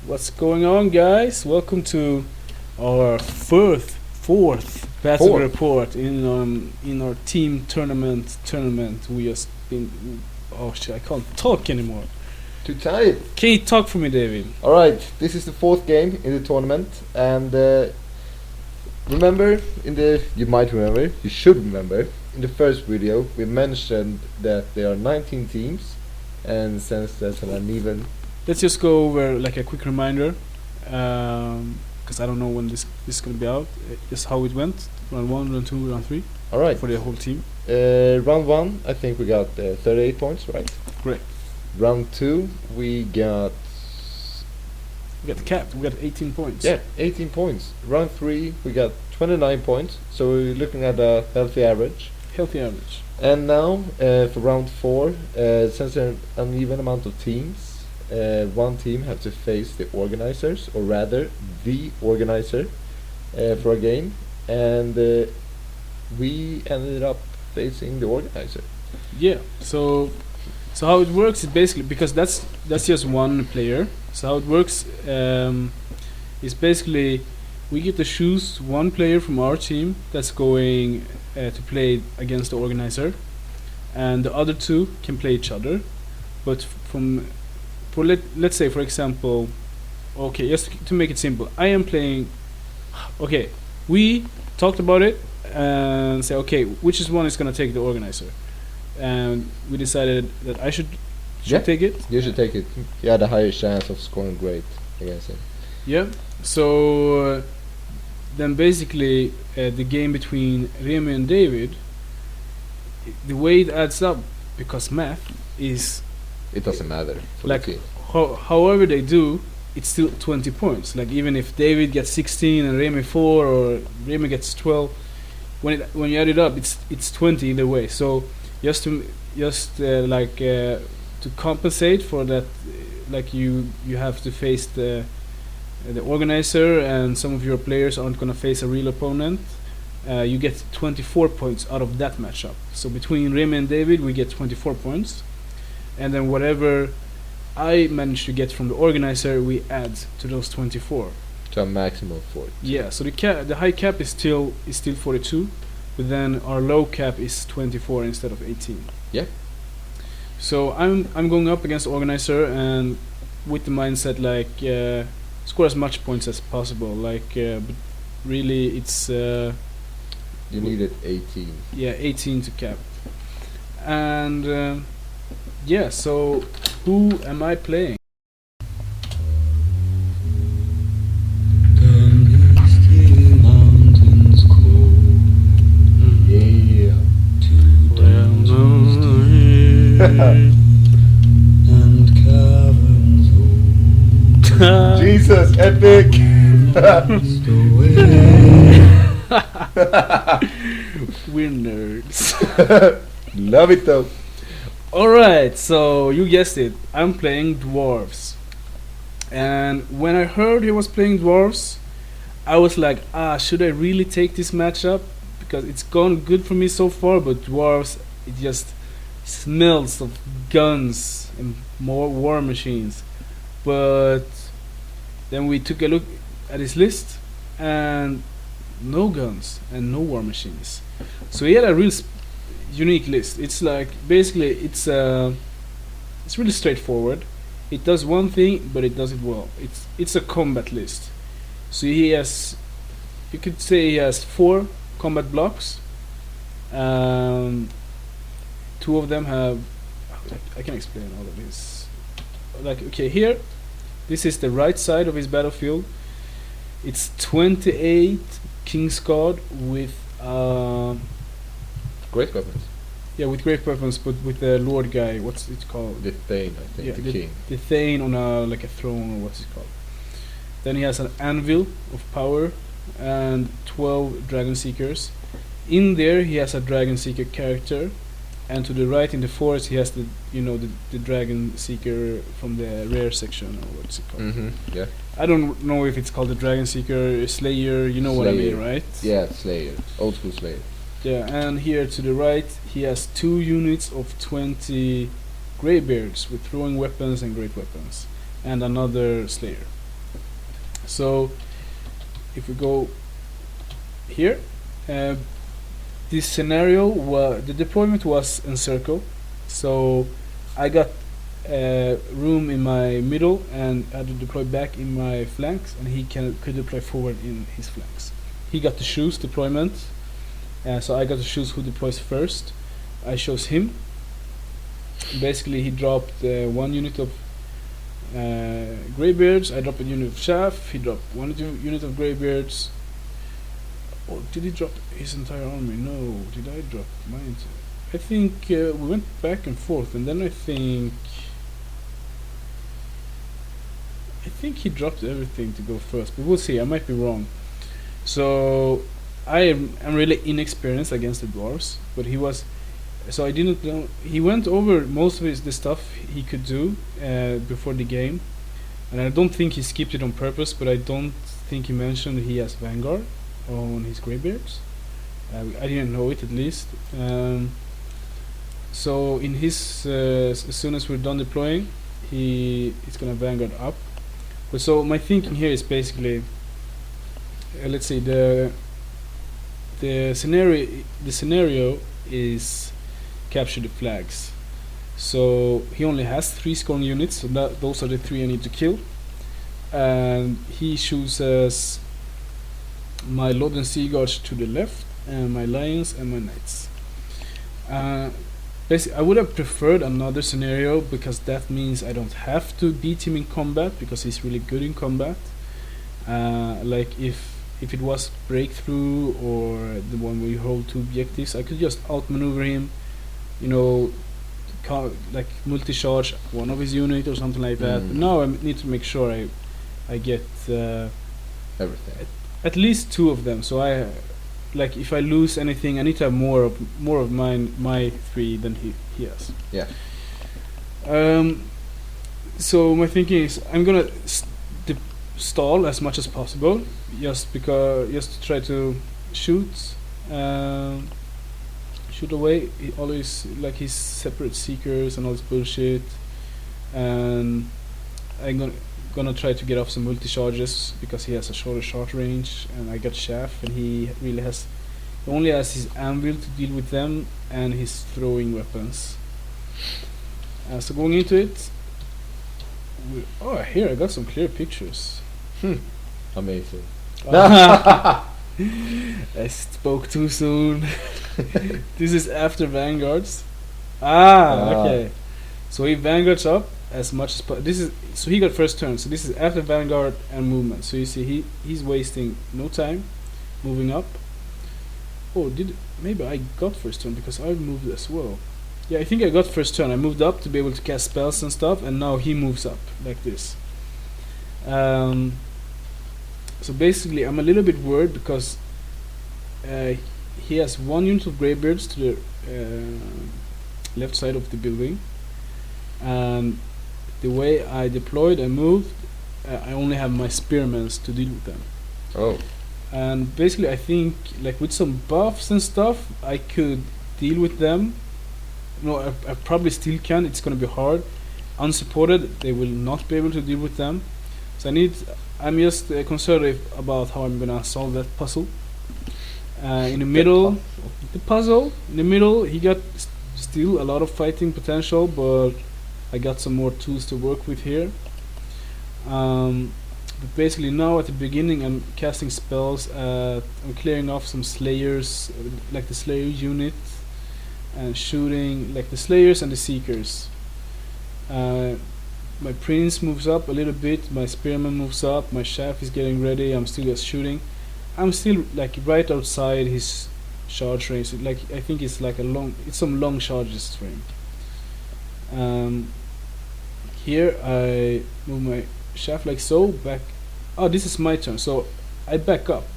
What's going on, guys? Welcome to our fourth battle Fourth. report in our team tournament. We just been. Oh shit! I can't talk anymore. Too tired. Can you talk for me, David? Alright, this is the fourth game in the tournament, and remember, you should remember, in the first video we mentioned that there are 19 teams, and since there's an uneven. Let's just go over like a quick reminder, because I don't know when this is gonna be out. Just how it went. Round 1, round 2, round 3 Alright, for the whole team. round 1 I think we got 38 points, right? Great. Round 2 we got We got the cap. We got 18 points. 18 points. Round 3 we got 29 points, so we're looking at a healthy average. Healthy average. And now for round 4, since there's an uneven amount of teams, one team have to face the organizers, or rather the organizer, for a game, and we ended up facing the organizer. Yeah. So how it works is basically, because that's just one player. So how it works is basically we get to choose one player from our team that's going to play against the organizer, and the other two can play each other. But let's say, for example, okay, just to make it simple, I am playing. Okay, we talked about it and say, okay, which is one is gonna take the organizer, and we decided that I should Yeah. take it. You should take it. You had a higher chance of scoring great against him. Yeah. So then basically the game between Remy and David, the way it adds up, because math is It doesn't matter for like the team. however they do, it's still 20 points. Like even if David gets 16 and Remy 4, or Remy gets 12, when you add it up, it's 20 either way. So just to compensate for that, like you have to face the organizer, and some of your players aren't gonna face a real opponent. You get 24 points out of that matchup. So between Remy and David, we get 24 points, and then whatever I manage to get from the organizer, we add to those 24. To a maximum of 40. Yeah. So the high cap is still 42, but then our low cap is 24 instead of 18. Yeah. So I'm going up against the organizer, and with the mindset like score as much points as possible. Like, but really it's You needed 18. 18 to cap. And yeah. So who am I playing? Yeah. And caverns Jesus, epic! We're nerds. Love it though. Alright, so you guessed it, I'm playing dwarves. And when I heard he was playing dwarves, I was like, should I really take this matchup? Because it's gone good for me so far, but dwarves, it just smells of guns and more war machines. But then we took a look at his list, and no guns and no war machines. So he had a real unique list. It's like basically it's really straightforward. It does one thing, but it does it well. It's a combat list. So he has, you could say he has 4 combat blocks. 2 of them have, I can explain all of this. Like, okay, here, this is the right side of his battlefield. It's 28 King's Guard with Great weapons. yeah, with great weapons, but with the Lord guy. What's it called? The Thane, I think, Yeah, the king. The Thane on like a throne, or what's it called? Then he has an anvil of power and 12 dragon seekers. In there he has a dragon seeker character, and to the right in the forest he has the dragon seeker from the rare section, or what's it called? Yeah. I don't know if it's called the dragon seeker, slayer. You know what I mean, Slayer. right? Yeah, Slayer. Old school Slayer. Yeah, and here to the right he has 2 units of 20 greybeards with throwing weapons and great weapons, and another slayer. So if we go here, this scenario the deployment was in circle, so I got room in my middle and had to deploy back in my flanks, and he could deploy forward in his flanks. He got to choose deployment, so I got to choose who deploys first. I chose him. Basically, he dropped 1 unit of Greybeards. I dropped a unit of Chaff. He dropped 1 unit of Greybeards. Oh, did he drop his entire army? No. Did I drop mine too? I think we went back and forth, and then I think he dropped everything to go first, but we'll see. I might be wrong. So I am really inexperienced against the dwarves, but he was. So I didn't know. He went over most of the stuff he could do before the game, and I don't think he skipped it on purpose. But I don't think he mentioned he has Vanguard on his Greybeards. I didn't know it, at least. So in his as soon as we're done deploying, he's gonna Vanguard up. But so my thinking here is basically, let's say the scenario is capture the flags. So he only has 3 scoring units, so those are the 3 I need to kill. And he chooses my Lord and Sea Guards to the left, and my Lions and my Knights. Basically, I would have preferred another scenario, because that means I don't have to beat him in combat, because he's really good in combat. Like if it was Breakthrough or the one where you hold 2 objectives, I could just outmaneuver him, you know, like multi-charge one of his units or something like that. But now I need to make sure I get Everything. at least 2 of them. So I, like, if I lose anything, I need to have more of my 3 than he has. Yeah. So my thinking is I'm gonna stall as much as possible, just to try to shoot away all his, like, his separate seekers and all this bullshit, and I'm gonna try to get off some multi charges, because he has a shorter shot range, and I got Chaff, and he only has his anvil to deal with them and his throwing weapons. So going into it, here I got some clear pictures. Amazing. I spoke too soon. This is after Vanguards. Okay. So he Vanguards up as much as so he got first turn. So this is after Vanguard and movement. So you see he's wasting no time moving up. Oh, maybe I got first turn because I moved as well. Yeah, I think I got first turn. I moved up to be able to cast spells and stuff, and now he moves up like this. So basically, I'm a little bit worried because he has 1 unit of Greybeards to the left side of the building, and the way I deployed and moved, I only have my spearmen to deal with them. Oh. And basically, I think, like, with some buffs and stuff, I could deal with them. No, I probably still can. It's gonna be hard. Unsupported, they will not be able to deal with them. So I'm just conservative about how I'm gonna solve that puzzle. In the middle, he got still a lot of fighting potential, but I got some more tools to work with here. But basically now at the beginning I'm casting spells. I'm clearing off some slayers, like the slayer unit, and shooting like the slayers and the seekers. My prince moves up a little bit, my spearman moves up, my shaft is getting ready, I'm still just shooting. I'm still like right outside his charge range. Like, I think it's like some long charges for him. Here I move my shaft like so, back. Oh, this is my turn, so I back up.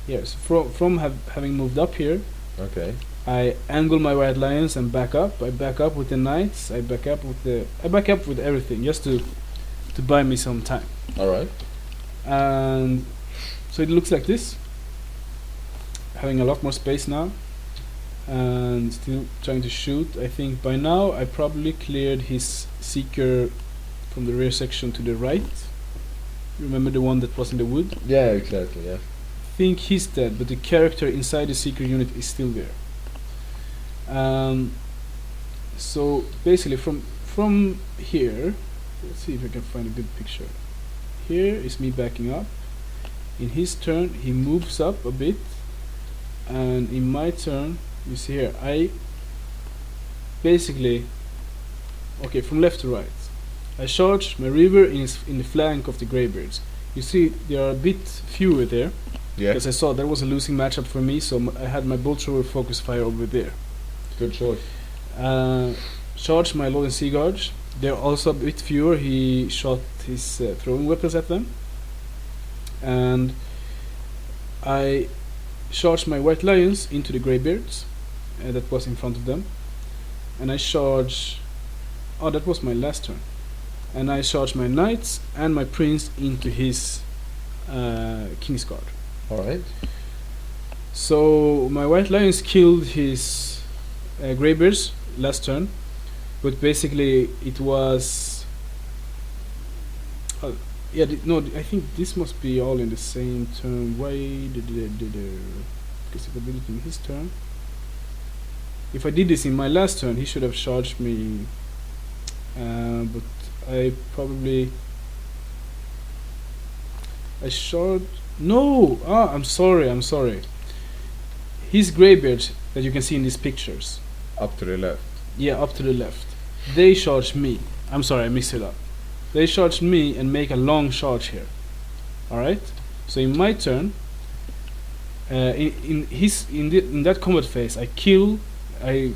Yes, from having moved up here, Okay. I angle my white lions and back up. I back up with the knights. I back up with everything, just to buy me some time. All right. And so it looks like this. Having a lot more space now, and still trying to shoot. I think by now I probably cleared his seeker from the rear section to the right. Remember the one that was in the wood? Yeah, exactly. Yeah. Think he's dead, but the character inside the secret unit is still there. So basically, from here, let's see if I can find a good picture. Here is me backing up. In his turn, he moves up a bit, and in my turn, you see here, I basically, okay, from left to right, I charge my Reaver in the flank of the Greybeards. You see, there are a bit fewer there, Yeah. because I saw that was a losing matchup for me, so I had my bolt thrower focus fire over there. Good choice. Charge my Lord and Sea Guards. They're also a bit fewer. He shot his throwing weapons at them. And I charged my White Lions into the Greybeards that was in front of them. And I charged... Oh, that was my last turn. And I charged my Knights and my Prince into his Kingsguard. Alright. So my White Lions killed his Greybeards last turn, but basically it was I think this must be all in the same turn. Why did because if I did it in his turn, if I did this in my last turn, he should have charged me, but I shot. No! I'm sorry. His Greybeards that you can see in these pictures. Up to the left. Yeah, up to the left. They charged me. I'm sorry, I mixed it up. They charged me and make a long charge here. Alright? So in my turn, in that combat phase, I kill a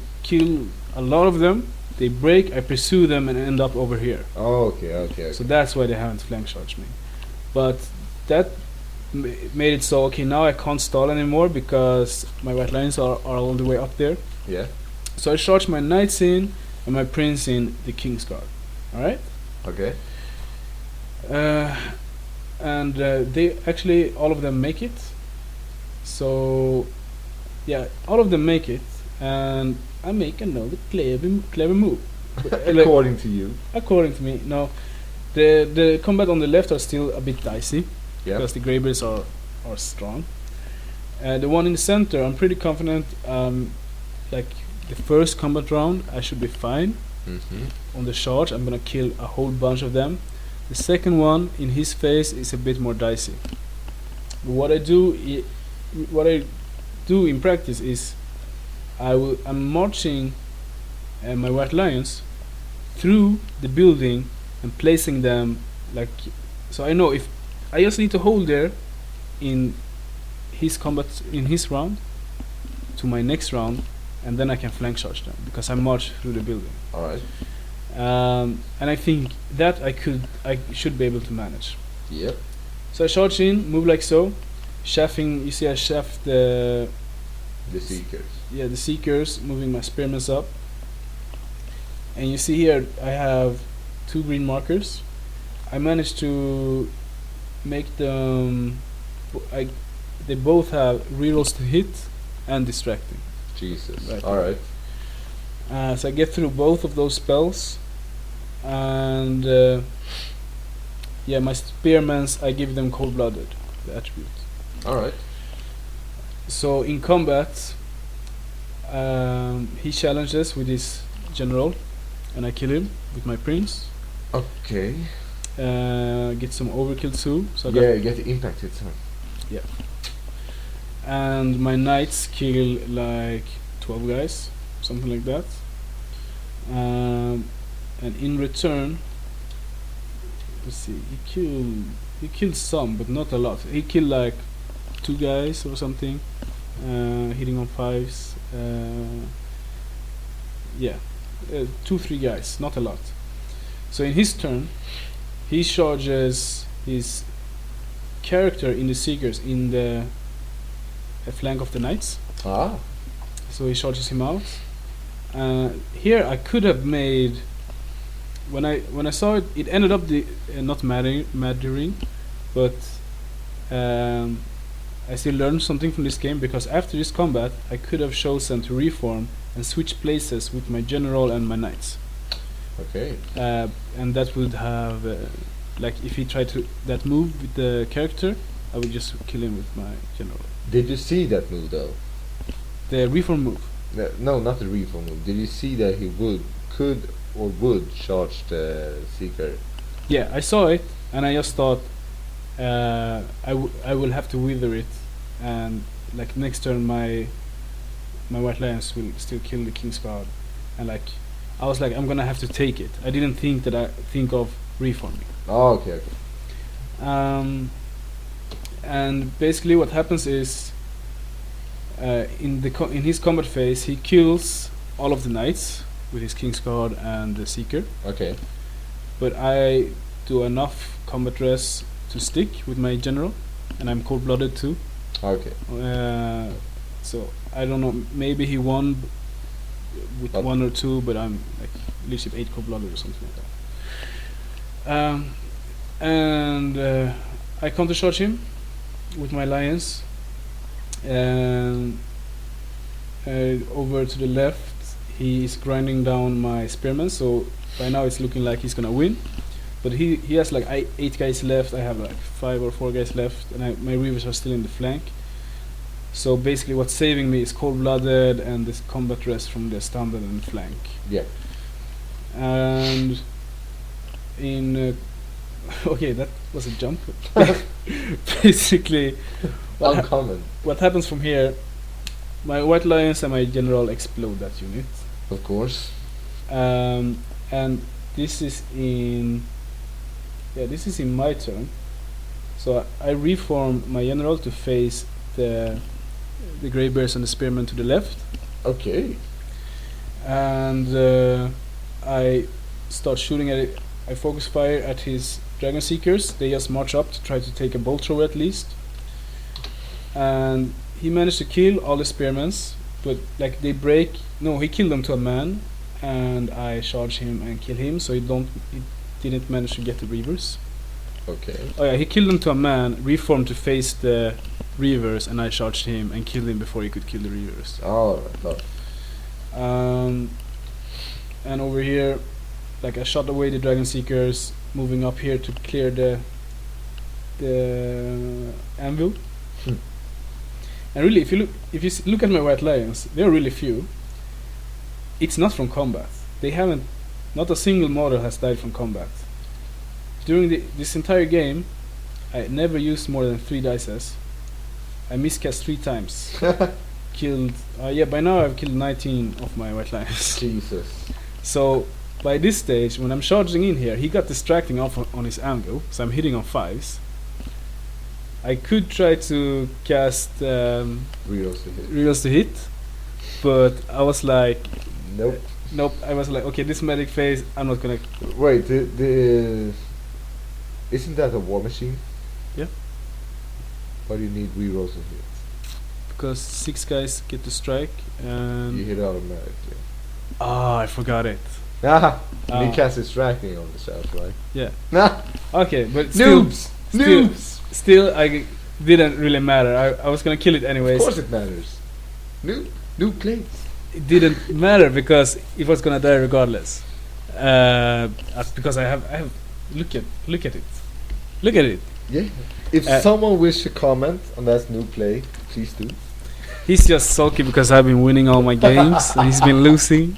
lot of them. They break, I pursue them and end up over here. Oh, okay. So that's why they haven't flank charged me. But that made it so, okay, now I can't stall anymore because my White Lions are all the way up there. Yeah. So I charge my Knights in and my Prince in the Kingsguard. Alright? Okay. And they actually, all of them make it. So, yeah, all of them make it. And I make another clever move. According to you. According to me, no. The combat on the left are still a bit dicey. Yeah. Because the Greybeards are strong. The one in the center, I'm pretty confident. Like the first combat round, I should be fine. Mm-hmm. On the charge, I'm gonna kill a whole bunch of them. The second one in his face is a bit more dicey. But what I do in practice is I'm marching my White Lions through the building and placing them like so. I know if I just need to hold there in his combat in his round to my next round, and then I can flank charge them because I march through the building. All right. And I think that I should be able to manage. Yep. So I charge in, move like so, chaffing. You see, I shaft the Seekers. Yeah, the Seekers, moving my spearmen up. And you see here, I have 2 green markers. I managed to make them. They both have rerolls to hit and distracting. Jesus. Right. All right. So I get through both of those spells, and yeah, my spearmans, I give them cold-blooded, the attribute. All right. So in combat, he challenges with his general, and I kill him with my prince. Okay. Get some overkill too. So I Yeah, you get the impact hits, huh? yeah. And my knights kill like 12 guys, something like that. And in return, let's see, he killed some, but not a lot. He killed like 2 guys or something, hitting on 5s. Yeah, 2-3 guys, not a lot. So in his turn, he charges his character in the Seekers in the flank of the knights. Ah. So he charges him out. Here I could have made. When I saw it, it ended up not mattering, but I still learned something from this game, because after this combat I could have chosen to reform and switch places with my general and my knights. Okay. And that would have like if he tried to that move with the character, I would just kill him with my general. Did you see that move though? The reform move. No, not the reform move. Did you see that he would charge the Seeker? Yeah, I saw it, and I just thought I will have to wither it, and like next turn my White Lions will still kill the King's Guard, and like I was like I'm gonna have to take it. I didn't think of reforming. Oh, okay. And basically what happens is in his combat phase he kills all of the knights with his King's Guard and the Seeker. Okay. But I do enough combat res to stick with my general, and I'm cold-blooded too. Okay. So I don't know. Maybe he won with 1 or 2, but I'm like leadership 8 cold-blooded or something like that. And I counter-charge him with my lions, and over to the left he's grinding down my spearmen, so by now it's looking like he's gonna win, but he has like 8 guys left. I have like 5 or 4 guys left, and my Reavers are still in the flank. So basically what's saving me is cold-blooded and this combat rest from the standard and flank. Yeah. And in okay, that was a jump. Basically, Uncommon. what happens from here? My White Lions and my general explode that unit, Of course. and this is in my turn. So I reform my general to face the Grey Bears and the Spearmen to the left, Okay. and I start shooting at it. I focus fire at his Dragon Seekers. They just march up to try to take a bolt thrower at least. And he managed to kill all the Spearmen, but like they break. No, he killed them to a man, and I charge him and kill him. So he didn't manage to get the Reavers. Okay. Oh yeah, he killed them to a man, reformed to face the Reavers, and I charged him and killed him before he could kill the Reavers. Alright. And over here, like I shot away the Dragon Seekers, moving up here to clear the anvil. And really, if you look at my White Lions, they are really few. It's not from combat. Not a single model has died from combat. During this entire game, I never used more than 3 dices. I miscast 3 times. Killed. By now I've killed 19 of my White Lions. Jesus. So by this stage, when I'm charging in here, he got distracting off on his anvil, so I'm hitting on 5s. I could try to cast reels to hit, but I was like, Nope. I was like, okay, this medic phase, I'm not gonna. Wait, isn't that a war machine? Yeah. Why do you need rerolls in here? Because 6 guys get to strike, and You hit automatically. I forgot it. And he casts distracting on himself, right? Yeah. Nah. Okay, but still, Noobs! still, I didn't really matter. I was gonna kill it anyways. Of course it matters. Noob claims. It didn't matter because it was gonna die regardless. Because I have look at it. Look at it. Yeah. If someone wishes to comment on that new play, please do. He's just sulky because I've been winning all my games and he's been losing.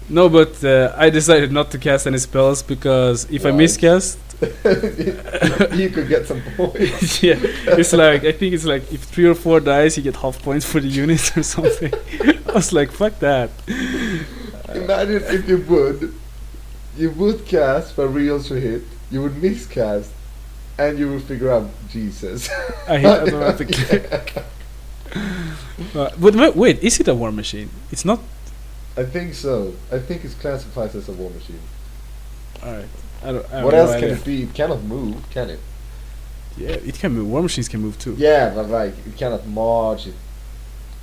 No, but I decided not to cast any spells because if I miscast, you could get some points. yeah, I think it's like if 3 or 4 dies, you get half points for the unit or something. I was like, fuck that. Imagine if you would cast for reals to hit, you would miscast, and you would figure out Jesus. I hit automatically. But wait, is it a war machine? It's not. I think so. I think it's classified as a war machine. Alright. What else can it be? It cannot move, can it? Yeah, it can move. War machines can move too. Yeah, but like it cannot march.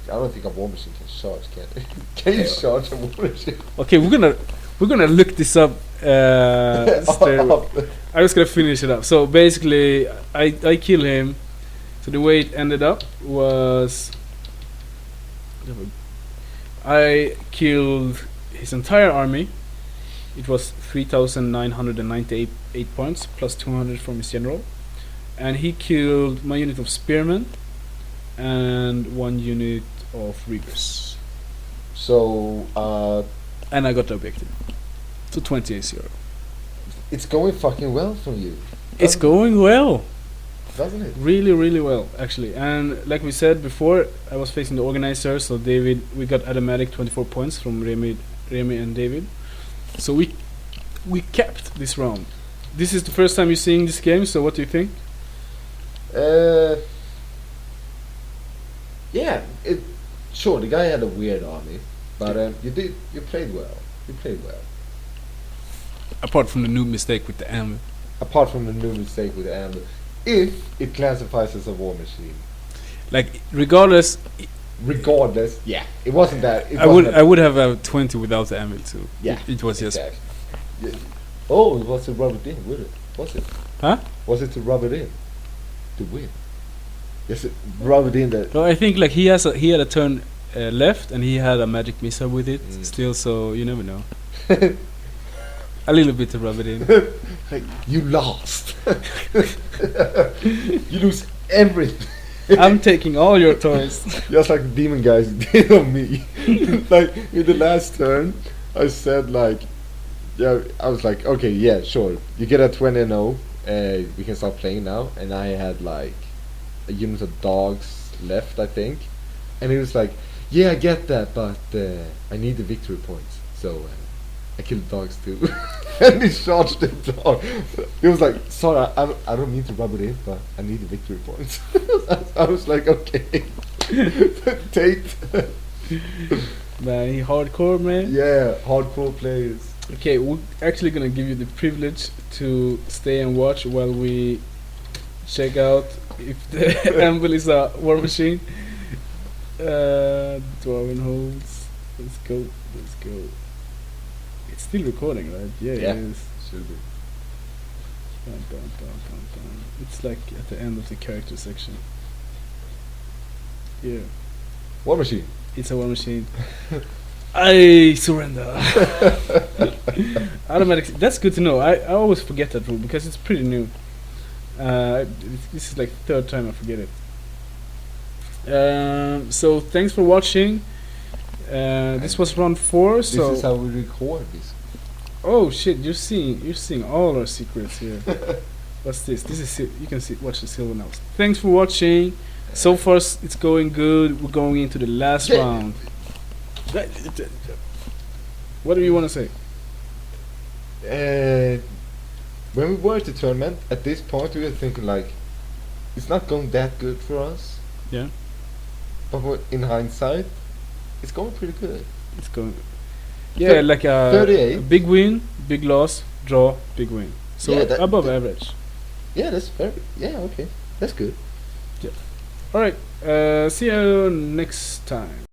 I don't think a war machine can charge, can it? Can you charge a war machine? Okay, we're gonna look this up. I was gonna finish it up. So basically, I kill him. So the way it ended up was I killed his entire army, It was 3,998 points plus 200 from his general, and he killed my unit of spearmen and one unit of Reavers, So and I got the objective. So 20 ACR. it's going fucking well for you. It's going well. Doesn't it? Really, really well, actually. And like we said before, I was facing the organizer, so David, we got automatic 24 points from Remy and David. So we kept this round. This is the first time you're seeing this game, so what do you think? Yeah, sure, the guy had a weird army, but you played well. You played well. Apart from the new mistake with the ammo. Apart from the new mistake with the amber, if it classifies as a war machine. Like, regardless, Regardless, yeah, it wasn't that. I would have a 20 without the ammo too. Yeah, It was just... exactly. Yeah. Oh, it was to rub it in, would it? Was it? Huh? Was it to rub it in? To win? Yes, rub it in that. No, I think like he had a turn left, and he had a magic missile with it still, so you never know. A little bit to rub it in. Like, you lost. You lose everything. I'm taking all your toys. Just like the demon guys did on me. Like in the last turn, I said like, yeah, I was like, okay, yeah, sure, you get a 20-0, we can start playing now. And I had like a unit of dogs left, I think, and he was like, yeah, I get that, but I need the victory points, so I killed the dogs too. And he charged the dog. He was like, sorry, I don't mean to rub it in, but I need the victory points. I was like, okay. Tate. Man, he hardcore, man. Yeah, hardcore players. Okay, we're actually gonna give you the privilege to stay and watch while we check out if the Amble is a war machine. Dwarven holds. Let's go. It's still recording, right? Yeah, Yeah. it is. Should be. Dun, dun, dun, dun, dun. It's like at the end of the character section. Yeah, War machine. it's a war machine. I surrender. Automatic. That's good to know. I always forget that rule because it's pretty new. This is like third time I forget it. So thanks for watching. This was round 4. This So is how we record this. oh shit, you're seeing all our secrets here. What's this? This is you can watch the silver now. Thanks for watching. So far it's going good. We're going into the last Yeah. round. What do you want to say? When we were at the tournament, at this point we were thinking like, it's not going that good for us. Yeah, But in hindsight, it's going pretty good. it's going. Yeah, like a 38. big win, big loss, draw, big win. So Yeah, that- above average. Yeah, that's very. Yeah, okay, that's good. All right. See you next time.